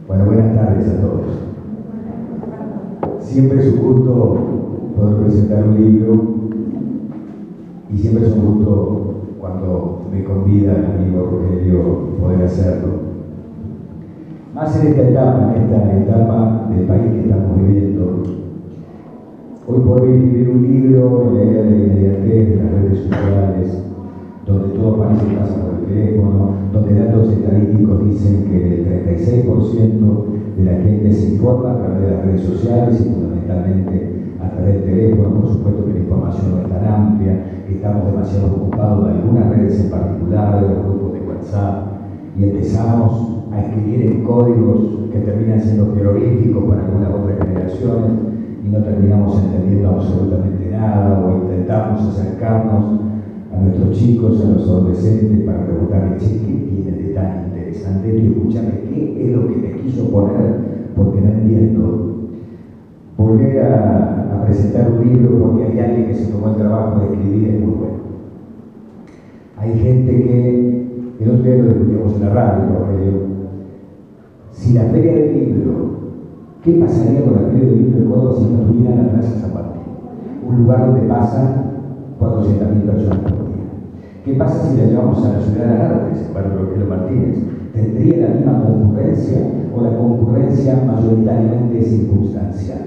Bueno, buenas tardes a todos. Siempre es un gusto poder presentar un libro y siempre es un gusto cuando me convida el amigo Rogelio poder hacerlo. Más en esta etapa del país que estamos viviendo. Hoy por hoy escribir un libro en la era de la inmediatez de las redes sociales, donde todo parece que pasa por el teléfono, donde datos estadísticos dicen que el 36% de la gente se informa a través de las redes sociales y fundamentalmente a través del teléfono. Por supuesto que la información no es tan amplia, que estamos demasiado ocupados de algunas redes en particular, de los grupos de WhatsApp, y empezamos a escribir en códigos que terminan siendo jeroglíficos para algunas otras generaciones y no terminamos entendiendo absolutamente nada, o intentamos acercarnos a nuestros chicos, a los adolescentes, para preguntarles, che, ¿qué tiene de tan interesante? Y escucharme qué es lo que te quiso poner, porque no entiendo. Volver a presentar un libro porque hay alguien que se tomó el trabajo de escribir es muy bueno. Hay gente que, el otro día lo discutimos en la radio, Rogelio, si la Feria del Libro, ¿qué pasaría con la Feria del Libro de Córdoba si no estuviera en la Plaza San Martín? Un lugar donde pasan 400.000 personas por día. ¿Qué pasa si la llevamos a la Ciudad de las Artes, para Rogelio Martínez? ¿Tendría la misma concurrencia o la concurrencia mayoritariamente circunstancial?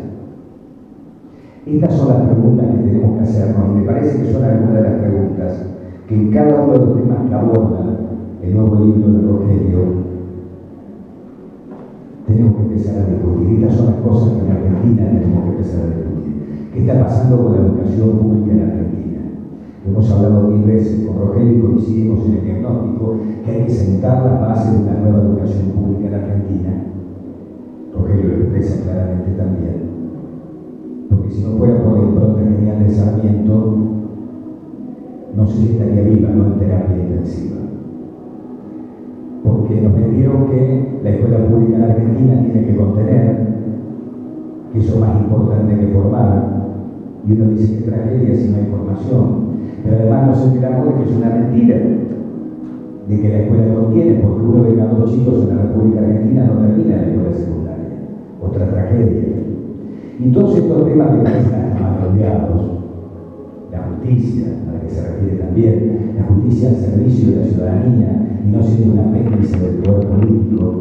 Estas son las preguntas que tenemos que hacernos y me parece que son algunas de las preguntas que en cada uno de los temas que aborda el nuevo libro de Rogelio tenemos que empezar a discutir. Estas son las cosas que en Argentina tenemos que empezar a discutir. ¿Qué está pasando con la educación pública en Argentina? Hemos hablado 1000 veces con Rogelio y coincidimos en el diagnóstico que hay que sentar las bases de una nueva educación pública en Argentina. Rogelio lo expresa claramente también. Porque si no fuera por la impronta genial de Sarmiento, no sé si estaría viva, no en terapia intensiva. Porque nos vendieron que la escuela pública en Argentina tiene que contener, que eso es más importante que formar, y uno dice que tragedia si no hay formación. Pero además nos enteramos de que es una mentira, de que la escuela contiene, porque uno de cada 2 chicos en la República Argentina no termina en la escuela secundaria. Otra tragedia. Y todos estos temas que parecen maloldeados, la justicia, a la que se refiere también, la justicia al servicio de la ciudadanía y no siendo un apéndice del poder político,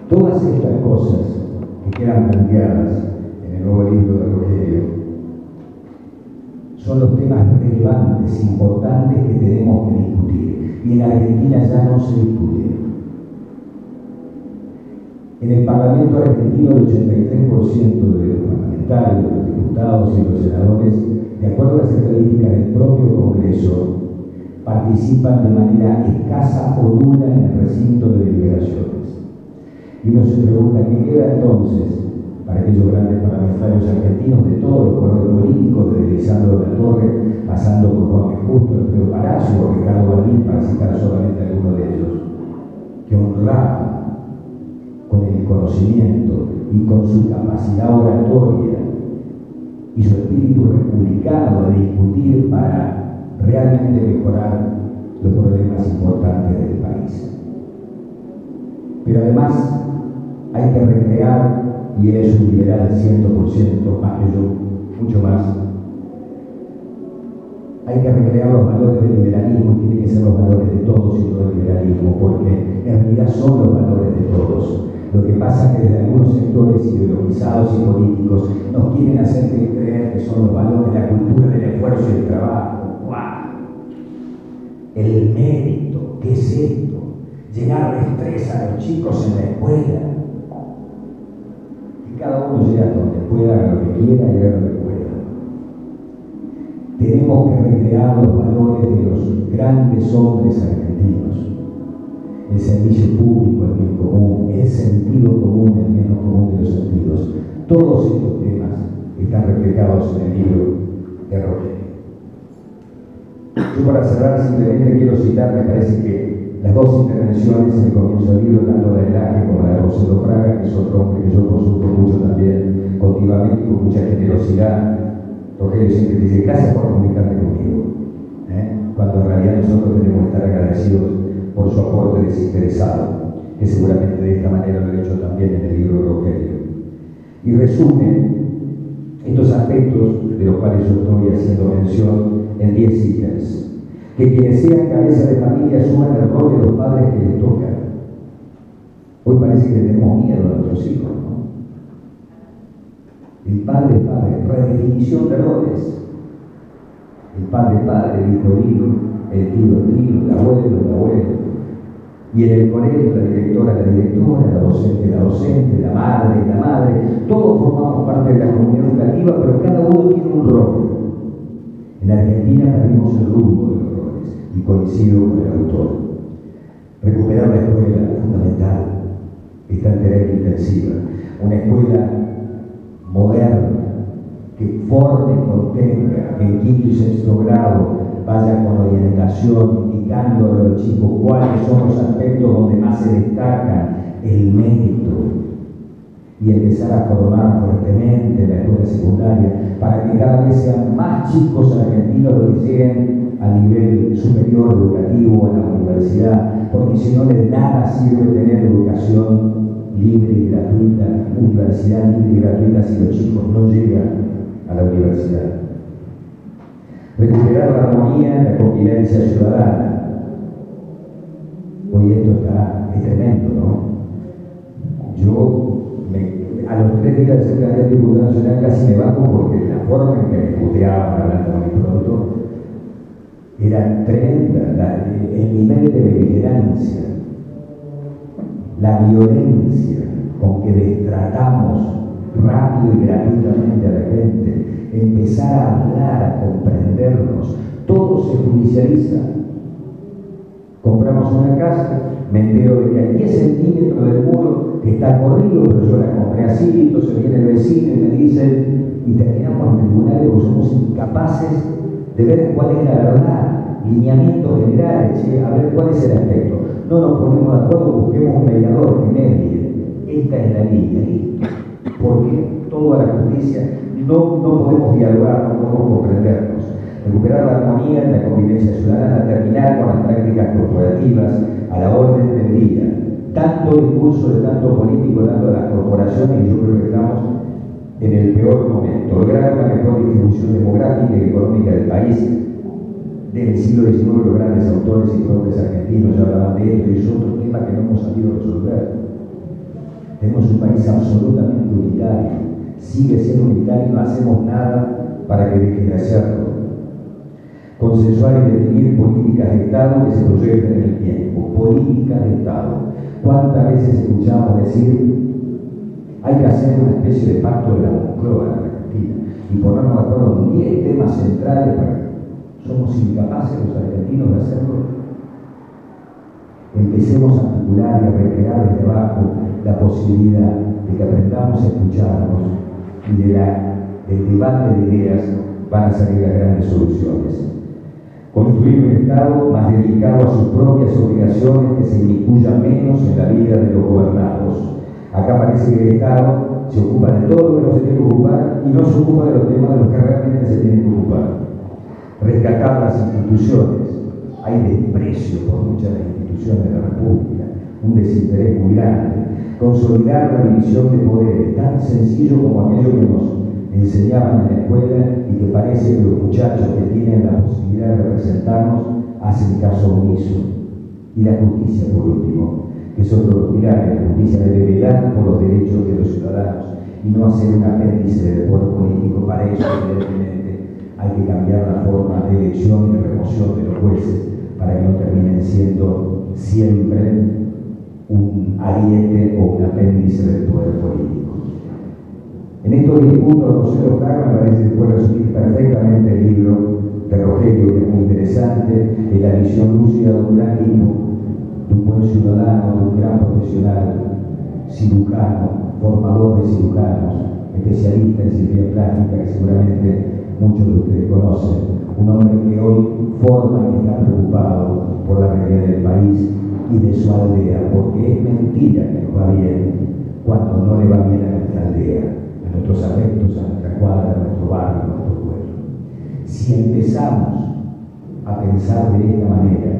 todas estas cosas que quedan planteadas en el nuevo libro de Rogelio son los temas relevantes, importantes que tenemos que discutir. Y en Argentina ya no se discute. En el Parlamento argentino, el 83% de los parlamentarios, de los diputados y los senadores, de acuerdo a las estadísticas del propio Congreso, participan de manera escasa o nula en el recinto de deliberaciones. Y uno se pregunta, ¿qué queda entonces para aquellos grandes parlamentarios argentinos de todos los colores políticos, desde Lisandro de la Torre, pasando por Juan P. Justo, Alfredo Palacio o Ricardo Balbín, para citar solamente algunos de ellos, que honraban con el conocimiento y con su capacidad oratoria y su espíritu republicano de discutir para realmente mejorar los problemas importantes del país? Pero además hay que recrear, y él es un liberal 100%, más que yo, mucho más, hay que recrear los valores del liberalismo, y tienen que ser los valores de todos y todo el liberalismo, porque en realidad son los valores de todos. Lo que pasa es que desde algunos sectores ideologizados y políticos nos quieren hacer creer que son los valores de la cultura del esfuerzo y el trabajo. ¡Guau! El mérito, ¿qué es esto? Llenar de estrés a los chicos en la escuela. Que cada uno llegue a donde pueda, a lo que quiera y a lo que pueda. Tenemos que recrear los valores de los grandes hombres argentinos. El servicio público, el bien común, el sentido común, el menos común de los sentidos. Todos estos temas están reflejados en el libro de Rogelio. Yo, para cerrar, simplemente quiero citar, me parece que las 2 intervenciones en el comienzo del libro, tanto la de Laje como la de Rosendo Fraga, que es otro hombre que yo consulto mucho también continuamente y con mucha generosidad. Rogelio siempre dice, gracias por comunicarte conmigo. Cuando en realidad nosotros tenemos que estar agradecidos por su aporte desinteresado. que seguramente de esta manera lo he hecho también en el libro de Rogelio. Y resume estos aspectos de los cuales yo estoy haciendo mención en 10 ítems. Que quienes sean cabeza de familia asuman el rol de los padres que les toca. Hoy parece que tenemos miedo a nuestros hijos, ¿no? El padre es padre, redefinición de roles. El padre es padre, el hijo es hijo, el tío es tío, el abuelo es el abuelo. Y en el colegio la directora, la docente, la madre, todos formamos parte de la comunidad educativa, pero cada uno tiene un rol. En Argentina perdimos el rumbo de los roles, y coincido con el autor. Recuperar la escuela es fundamental, está en terapia intensiva. Una escuela moderna, que forme, contenga, en quinto y sexto grado, vaya con orientación, indicándole a los chicos cuáles son los aspectos donde más se destaca el mérito, y empezar a formar fuertemente en la escuela secundaria para que cada vez sean más chicos argentinos los que lleguen a nivel superior educativo, a la universidad, porque si no de nada sirve tener educación libre y gratuita, universidad libre y gratuita si los chicos no llegan a la universidad. Recuperar la armonía en la convivencia ciudadana. Hoy esto es tremendo, ¿no? A los 3 días de ser candidato a diputado nacional casi me bajo porque la forma en que me puteaban hablando con mi productor era tremenda, el nivel de beligerancia, la violencia con que destratamos rápido y gratuitamente a la gente, empezar a hablar, a comprendernos, todo se judicializa. Compramos una casa, me entero de que hay 10 centímetros del muro que está corrido, pero yo la compré así, entonces viene el vecino y me dice, y terminamos en tribunales porque somos incapaces de ver cuál es la verdad, lineamientos generales, a ver cuál es el aspecto. No nos ponemos de acuerdo, busquemos un mediador que medie. Esta es la línea, listo. Porque toda la justicia no podemos dialogar, no podemos comprendernos. Recuperar la armonía en la convivencia ciudadana, terminar con las prácticas corporativas a la orden del día. Tanto discurso de tanto político dando a las corporaciones, y yo creo que estamos en el peor momento. Lograr una mejor distribución demográfica y económica del país. Desde el siglo XIX los grandes autores y profes argentinos ya hablaban de esto, y es otro tema que no hemos sabido resolver. Tenemos un país absolutamente unitario, sigue siendo unitario y no hacemos nada para que deje de hacerlo. Consensuar y definir políticas de Estado que se proyecten en el tiempo, políticas de Estado. ¿Cuántas veces escuchamos decir hay que hacer una especie de pacto de la Moncloa en Argentina y ponernos de acuerdo en 10 temas centrales para somos incapaces los argentinos de hacerlo? Empecemos a articular y a recrear desde abajo la posibilidad de que aprendamos a escucharnos y del debate de ideas van a salir las grandes soluciones. Construir un Estado más dedicado a sus propias obligaciones, que se inmiscuya menos en la vida de los gobernados. Acá parece que el Estado se ocupa de todo lo que no se tiene que ocupar y no se ocupa de los temas de los que realmente se tienen que ocupar. Rescatar las instituciones. Hay desprecio por muchas de las instituciones de la República, un desinterés muy grande. Consolidar la división de poderes, tan sencillo como aquello que nos enseñaban en la escuela y que parece que los muchachos que tienen la posibilidad de representarnos hacen caso omiso. Y la justicia, por último, que es otro de los pilares. La justicia debe velar por los derechos de los ciudadanos y no hacer un apéndice del poder político. Para eso, evidentemente, hay que cambiar la forma de elección y de remoción de los jueces para que no terminen siendo siempre un ariete o un apéndice del poder político. En estos 10 puntos, José Oscar me parece que puede resumir perfectamente el libro de Rogelio, que es muy interesante, es la visión lúcida de un gran tipo, de un buen ciudadano, de un gran profesional, cirujano, formador de cirujanos, especialista en cirugía plástica, que seguramente muchos de ustedes conocen, un hombre que hoy forma y está preocupado por la realidad del país y de su aldea, porque es mentira que nos va bien cuando no le va bien a nuestra aldea, a nuestros afectos, a nuestra cuadra, a nuestro barrio, a nuestro pueblo. Si empezamos a pensar de esta manera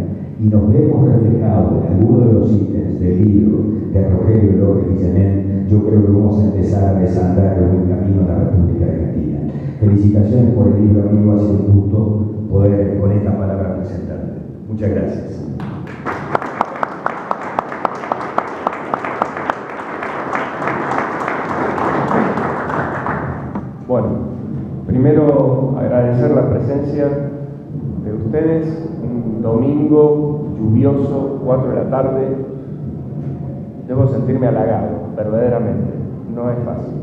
y nos vemos reflejados en algunos de los ítems del libro de Rogelio López Guillamén, yo creo que vamos a empezar a desandar el buen camino en la República Argentina. Felicitaciones por el libro, amigo, ha sido un gusto poder con esta palabra presentarte. Muchas gracias. Bueno, primero agradecer la presencia de ustedes, un domingo lluvioso, 4 de la tarde. Debo sentirme halagado, verdaderamente, no es fácil.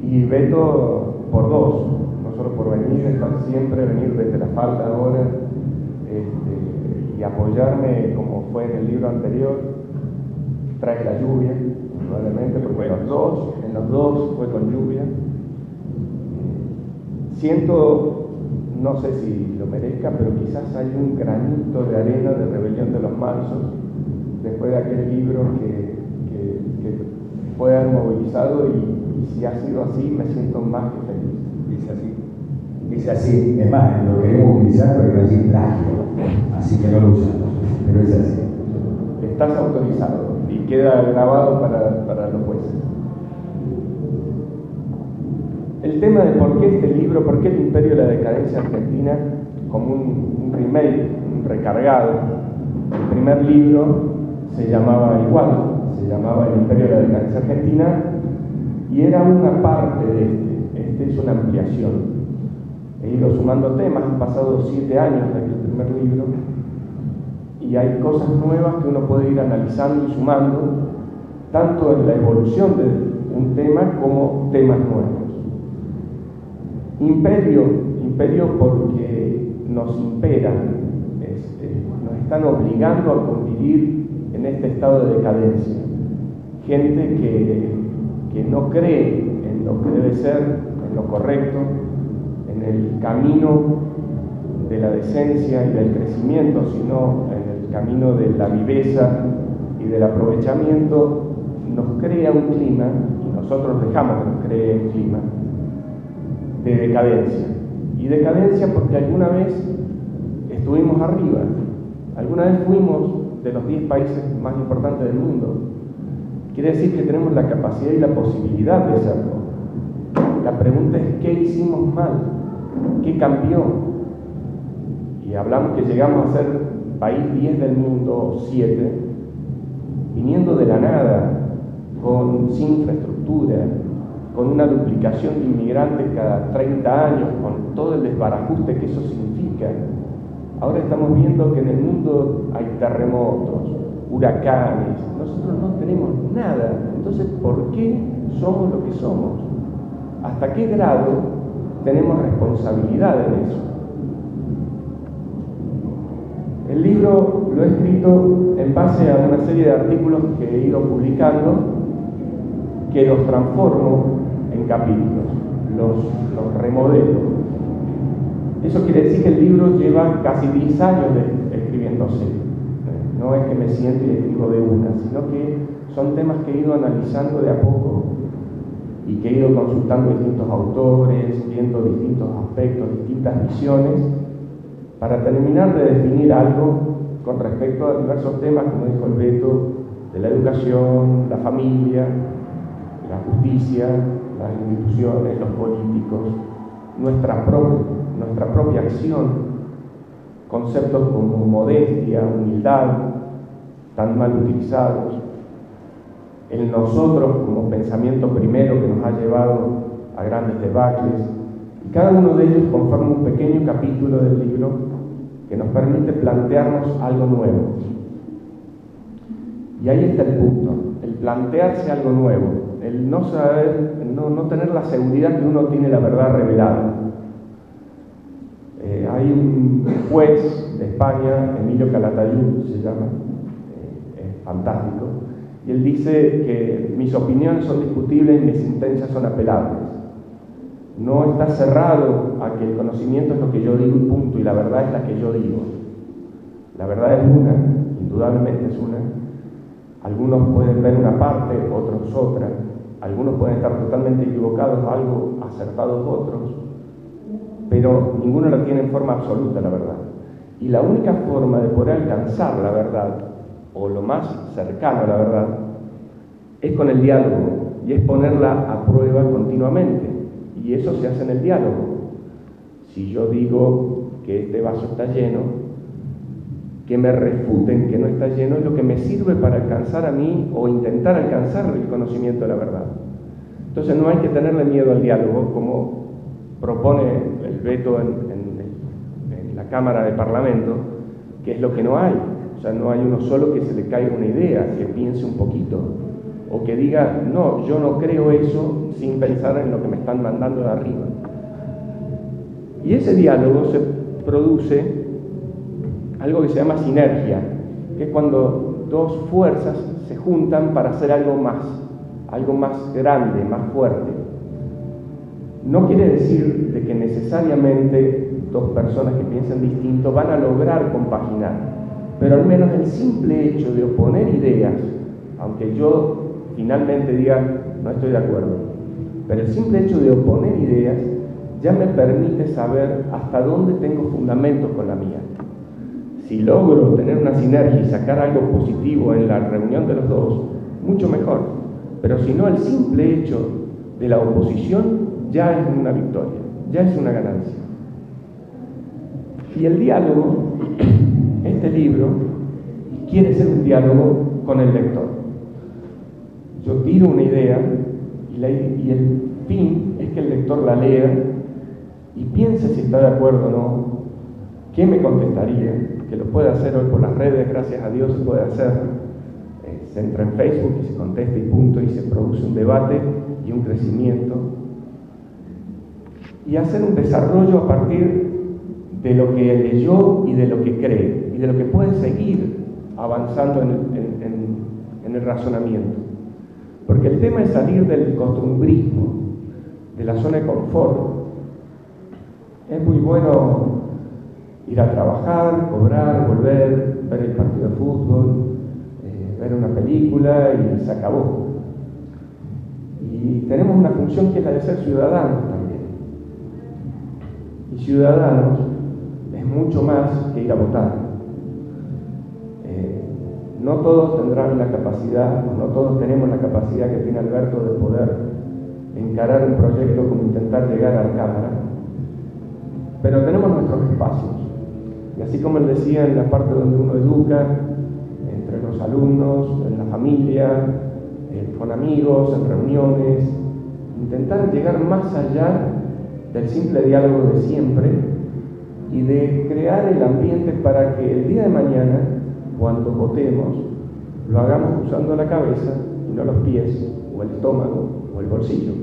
Y Beto por dos, no solo por venir, estar siempre, venir desde la falda ahora, y apoyarme como fue en el libro anterior, trae la lluvia, probablemente, porque en los dos fue con lluvia. Siento, no sé si lo merezca, pero quizás hay un granito de arena de Rebelión de los Mansos después de aquel libro que fue movilizado, y si ha sido así, me siento más que feliz. Es así. Es así. Es más, lo queremos utilizar, pero iba a decir plagio, así que no lo usamos, pero es así. Estás autorizado y queda grabado para los jueces. El tema de por qué este libro, por qué El Imperio de la Decadencia Argentina, como un remake, un recargado. El primer libro se llamaba igual, se llamaba El Imperio de la Decadencia Argentina, y era una parte de este es una ampliación. He ido sumando temas, han pasado 7 años desde el primer libro, y hay cosas nuevas que uno puede ir analizando y sumando, tanto en la evolución de un tema como temas nuevos. Imperio porque nos imperan, nos están obligando a convivir en este estado de decadencia. Gente que no cree en lo que debe ser, en lo correcto, en el camino de la decencia y del crecimiento, sino en el camino de la viveza y del aprovechamiento, nos crea un clima, y nosotros dejamos que nos cree un clima de decadencia. Y decadencia porque alguna vez estuvimos arriba, alguna vez fuimos de los 10 países más importantes del mundo. Quiere decir que tenemos la capacidad y la posibilidad de serlo. La pregunta es: ¿qué hicimos mal? ¿Qué cambió? Y hablamos que llegamos a ser país 10 del mundo, 7, viniendo de la nada, sin infraestructura, con una duplicación de inmigrantes cada 30 años, con todo el desbarajuste que eso significa. Ahora estamos viendo que en el mundo hay terremotos, huracanes, nosotros no tenemos nada. Entonces, ¿por qué somos lo que somos? ¿Hasta qué grado tenemos responsabilidad en eso? El libro lo he escrito en base a una serie de artículos que he ido publicando, que los transformo en capítulos, los remodelo. Eso quiere decir que el libro lleva casi 10 años escribiéndose. No es que me siento y escribo de una, sino que son temas que he ido analizando de a poco y que he ido consultando distintos autores, viendo distintos aspectos, distintas visiones, para terminar de definir algo con respecto a diversos temas, como dijo el Beto, de la educación, la familia, la justicia, las instituciones, los políticos, nuestra propia acción, conceptos como modestia, humildad, tan mal utilizados, el nosotros como pensamiento primero que nos ha llevado a grandes debacles, y cada uno de ellos conforma un pequeño capítulo del libro que nos permite plantearnos algo nuevo. Y ahí está el punto, el plantearse algo nuevo, el no saber, no tener la seguridad que uno tiene la verdad revelada. Hay un juez de España, Emilio Calatayud se llama, es fantástico, y él dice que mis opiniones son discutibles y mis sentencias son apelables. No está cerrado a que el conocimiento es lo que yo digo y punto, y la verdad es la que yo digo. La verdad es una, indudablemente es una. Algunos pueden ver una parte, otros otra. Algunos pueden estar totalmente equivocados, algo acertados otros, pero ninguno la tiene en forma absoluta, la verdad. Y la única forma de poder alcanzar la verdad, o lo más cercano a la verdad, es con el diálogo, y es ponerla a prueba continuamente. Y eso se hace en el diálogo. Si yo digo que este vaso está lleno, que me refuten que no está lleno, es lo que me sirve para alcanzar a mí o intentar alcanzar el conocimiento de la verdad. Entonces no hay que tenerle miedo al diálogo, como propone el veto en la Cámara de Parlamento, que es lo que no hay. O sea, no hay uno solo que se le caiga una idea, que piense un poquito, o que diga, no, yo no creo eso, sin pensar en lo que me están mandando de arriba. Y ese diálogo se produce algo que se llama sinergia, que es cuando dos fuerzas se juntan para hacer algo más grande, más fuerte. No quiere decir de que necesariamente dos personas que piensan distinto van a lograr compaginar, pero al menos el simple hecho de oponer ideas, aunque yo finalmente diga no estoy de acuerdo, pero el simple hecho de oponer ideas ya me permite saber hasta dónde tengo fundamentos con la mía. Si logro tener una sinergia y sacar algo positivo en la reunión de los dos, mucho mejor. Pero si no, el simple hecho de la oposición ya es una victoria, ya es una ganancia. Y el diálogo, este libro, quiere ser un diálogo con el lector. Yo tiro una idea y el fin es que el lector la lea y piense si está de acuerdo o no, qué me contestaría, que lo puede hacer hoy por las redes, gracias a Dios se puede hacer. Se entra en Facebook y se contesta y punto, y se produce un debate y un crecimiento. Y hacer un desarrollo a partir de lo que leyó y de lo que cree, y de lo que puede seguir avanzando en el razonamiento. Porque el tema es salir del costumbrismo, de la zona de confort. Es muy bueno ir a trabajar, cobrar, volver, ver el partido de fútbol, ver una película y se acabó. Y tenemos una función que es la de ser ciudadanos también. Y ciudadanos es mucho más que ir a votar. No todos tendrán la capacidad, no todos tenemos la capacidad que tiene Alberto de poder encarar un proyecto como intentar llegar a la Cámara, pero tenemos nuestros espacios. Y así como él decía, en la parte donde uno educa, entre los alumnos, en la familia, con amigos, en reuniones, intentar llegar más allá del simple diálogo de siempre y de crear el ambiente para que el día de mañana, cuando votemos, lo hagamos usando la cabeza y no los pies, o el estómago, o el bolsillo.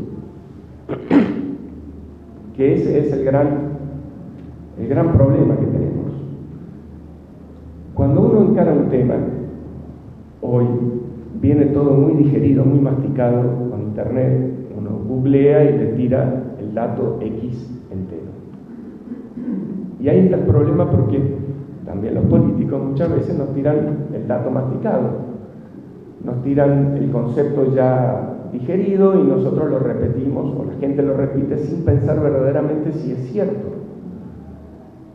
Que ese es el gran problema que tenemos. Cuando uno encara un tema, hoy viene todo muy digerido, muy masticado con internet, uno googlea y le tira el dato X entero. Y ahí está el problema, porque también los políticos muchas veces nos tiran el dato masticado, nos tiran el concepto ya digerido y nosotros lo repetimos, o la gente lo repite sin pensar verdaderamente si es cierto.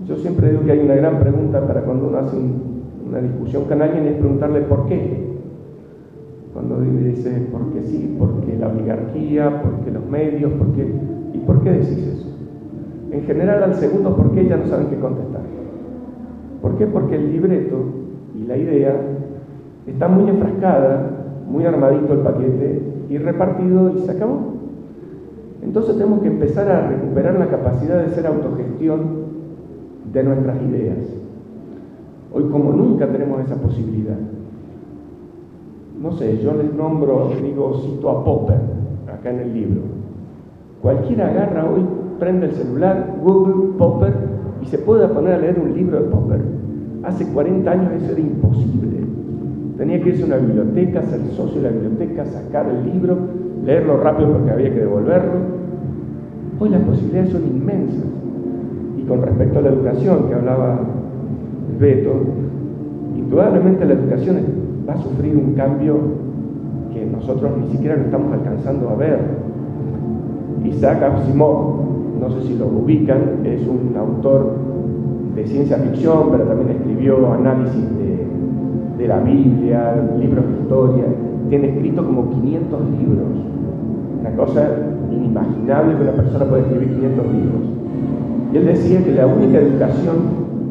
Yo siempre digo que hay una gran pregunta para cuando uno hace una discusión con alguien, es preguntarle por qué. Cuando dice por qué sí, porque la oligarquía, porque los medios, ¿y por qué decís eso? En general, al segundo por qué ya no saben qué contestar. ¿Por qué? Porque el libreto y la idea está muy enfrascada, muy armadito el paquete y repartido y se acabó. Entonces tenemos que empezar a recuperar la capacidad de ser autogestión de nuestras ideas. Hoy, como nunca, tenemos esa posibilidad. No sé, yo les nombro, cito a Popper, acá en el libro. Cualquiera agarra hoy, prende el celular, Google, Popper, y se puede poner a leer un libro de Popper. Hace 40 años eso era imposible. Tenía que irse a una biblioteca, ser socio de la biblioteca, sacar el libro, leerlo rápido porque había que devolverlo. Hoy las posibilidades son inmensas. Y con respecto a la educación que hablaba el Beto, indudablemente la educación va a sufrir un cambio que nosotros ni siquiera lo estamos alcanzando a ver. Isaac Asimov, no sé si lo ubican, es un autor de ciencia ficción, pero también escribió análisis de la Biblia, libros de historia. Tiene escrito como 500 libros. Una cosa inimaginable que una persona pueda escribir 500 libros. Y él decía que la única educación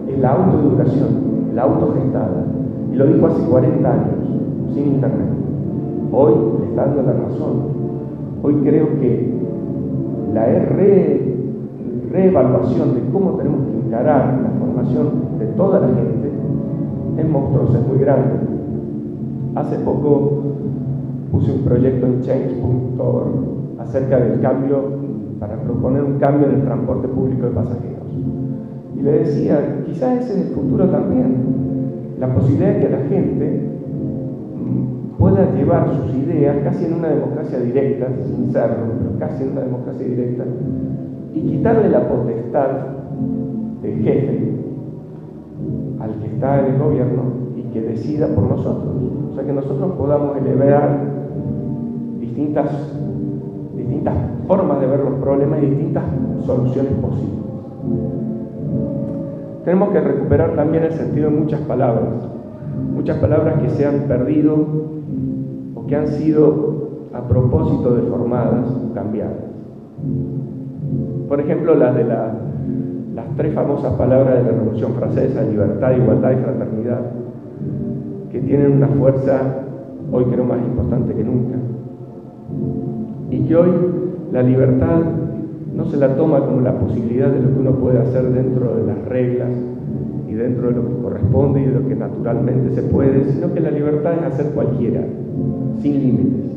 es la autoeducación, la autogestada. Y lo dijo hace 40 años, sin internet. Hoy le está dando la razón. Hoy creo que la reevaluación de cómo tenemos que encarar la formación de toda la gente es monstruosa, es muy grande. Hace poco puse un proyecto en change.org acerca del cambio, para proponer un cambio en el transporte público de pasajeros. Y le decía, quizás ese es el futuro también, la posibilidad de que la gente pueda llevar sus ideas casi en una democracia directa, sin serlo, pero casi en una democracia directa, y quitarle la potestad del jefe al que está en el gobierno y que decida por nosotros. O sea, que nosotros podamos elevar distintas formas de ver los problemas y distintas soluciones posibles. Tenemos que recuperar también el sentido de muchas palabras que se han perdido o que han sido a propósito deformadas o cambiadas. Por ejemplo, las 3 famosas palabras de la Revolución Francesa: libertad, igualdad y fraternidad, que tienen una fuerza hoy creo más importante que nunca. Y que hoy la libertad no se la toma como la posibilidad de lo que uno puede hacer dentro de las reglas y dentro de lo que corresponde y de lo que naturalmente se puede, sino que la libertad es hacer cualquiera, sin límites.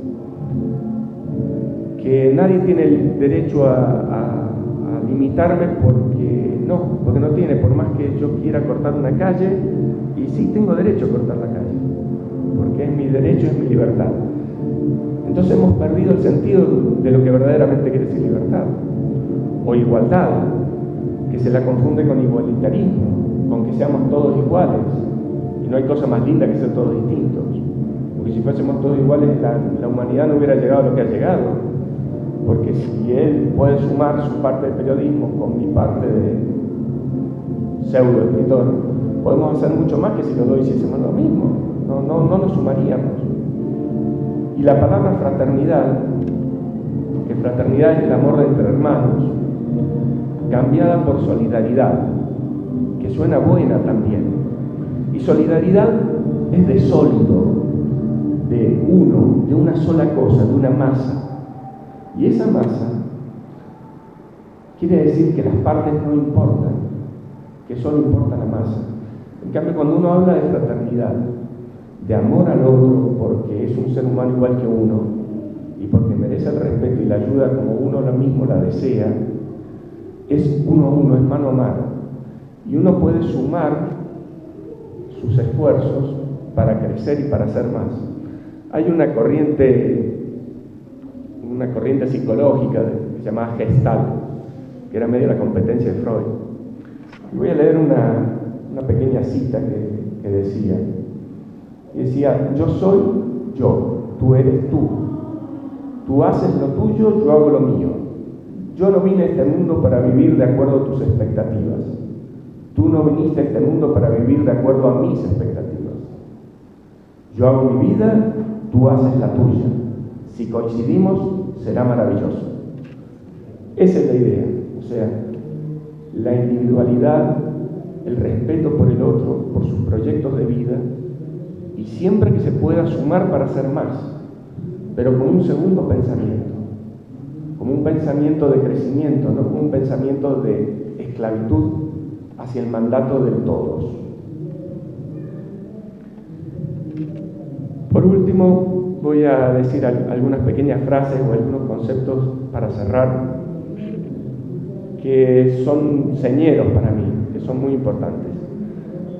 Que nadie tiene el derecho a limitarme porque no tiene, por más que yo quiera cortar una calle, y sí tengo derecho a cortar la calle, porque es mi derecho, es mi libertad. Entonces hemos perdido el sentido de lo que verdaderamente quiere decir libertad, o igualdad, que se la confunde con igualitarismo, con que seamos todos iguales, y no hay cosa más linda que ser todos distintos, porque si fuésemos todos iguales la humanidad no hubiera llegado a lo que ha llegado, porque si él puede sumar su parte de periodismo con mi parte de pseudo escritor, podemos hacer mucho más que si los dos hiciésemos lo mismo, no nos sumaríamos. Y la palabra fraternidad, que fraternidad es el amor entre hermanos, cambiada por solidaridad, que suena buena también. Y solidaridad es de sólido, de uno, de una sola cosa, de una masa. Y esa masa quiere decir que las partes no importan, que solo importa la masa. En cambio, cuando uno habla de fraternidad, de amor al otro porque es un ser humano igual que uno y porque merece el respeto y la ayuda como uno mismo la desea, es uno a uno, es mano a mano. Y uno puede sumar sus esfuerzos para crecer y para hacer más. Hay una corriente psicológica que se llamaba Gestalt, que era medio la competencia de Freud. Y voy a leer una pequeña cita que decía, yo soy yo, tú eres tú. Tú haces lo tuyo, yo hago lo mío. Yo no vine a este mundo para vivir de acuerdo a tus expectativas. Tú no viniste a este mundo para vivir de acuerdo a mis expectativas. Yo hago mi vida, tú haces la tuya. Si coincidimos, será maravilloso. Esa es la idea. O sea, la individualidad, el respeto por el otro, por sus proyectos de vida, y siempre que se pueda sumar para hacer más, pero con un segundo pensamiento, como un pensamiento de crecimiento, no como un pensamiento de esclavitud hacia el mandato de todos. Por último, voy a decir algunas pequeñas frases o algunos conceptos para cerrar, que son señeros para mí, que son muy importantes.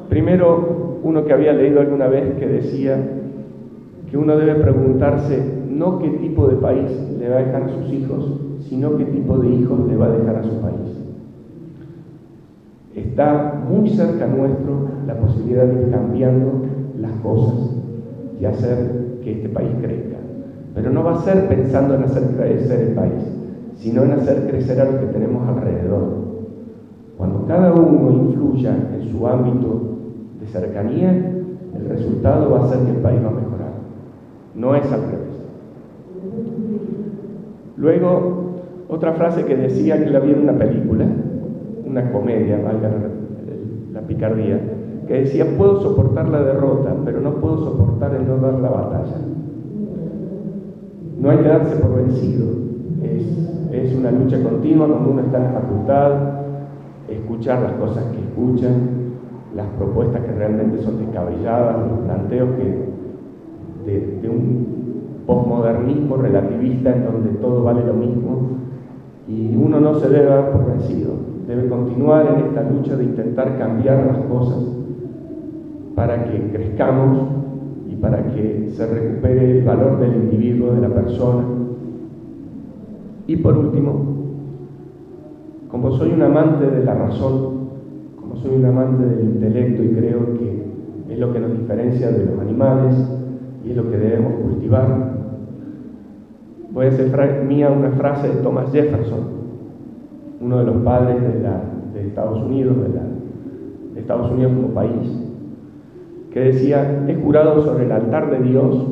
Primero, uno que había leído alguna vez que decía que uno debe preguntarse no qué tipo de país le va a dejar a sus hijos, sino qué tipo de hijos le va a dejar a su país. Está muy cerca nuestro la posibilidad de ir cambiando las cosas y hacer que este país crezca. Pero no va a ser pensando en hacer crecer el país, sino en hacer crecer a los que tenemos alrededor. Cuando cada uno influya en su ámbito de cercanía, el resultado va a ser que el país va a mejorar. No es al revés. Luego, otra frase que decía que la vi en una película, una comedia, valga la picardía, que decía: puedo soportar la derrota, pero no puedo soportar el no dar la batalla. No hay que darse por vencido. Es una lucha continua cuando uno está en la facultad, escuchar las cosas que escuchan, las propuestas que realmente son descabelladas, los planteos de un posmodernismo relativista en donde todo vale lo mismo, y uno no se debe dar por vencido, debe continuar en esta lucha de intentar cambiar las cosas para que crezcamos y para que se recupere el valor del individuo, de la persona. Y por último, como soy un amante de la razón, como soy un amante del intelecto y creo que es lo que nos diferencia de los animales y es lo que debemos cultivar, voy a hacer mía una frase de Thomas Jefferson, uno de los padres de Estados Unidos, de Estados Unidos como país, que decía: he jurado sobre el altar de Dios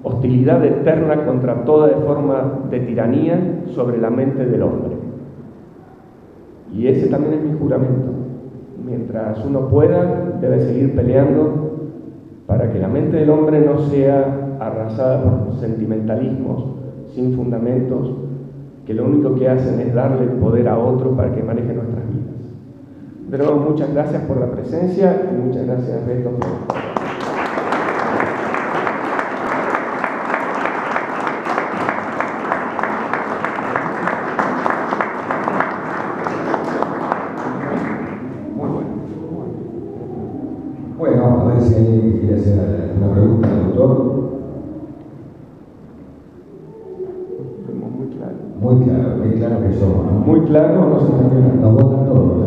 hostilidad eterna contra toda forma de tiranía sobre la mente del hombre. Y ese también es mi juramento. Mientras uno pueda, debe seguir peleando para que la mente del hombre no sea arrasada por sentimentalismos sin fundamentos, que lo único que hacen es darle el poder a otro para que maneje nuestras vidas. De nuevo, muchas gracias por la presencia y muchas gracias, Beto, por... Bueno, a ver si alguien quiere hacer una pregunta al doctor. Muy claro que somos, ¿no? Muy claro, no se entiende. Nos votan todos, ¿no?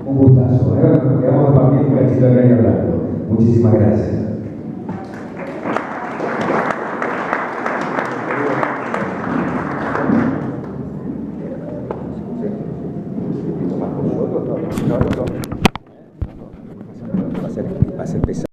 Un gustazo, ¿eh? Nos quedamos de partir un cachito de caña blanco. Muchísimas gracias. Va a ser pesado.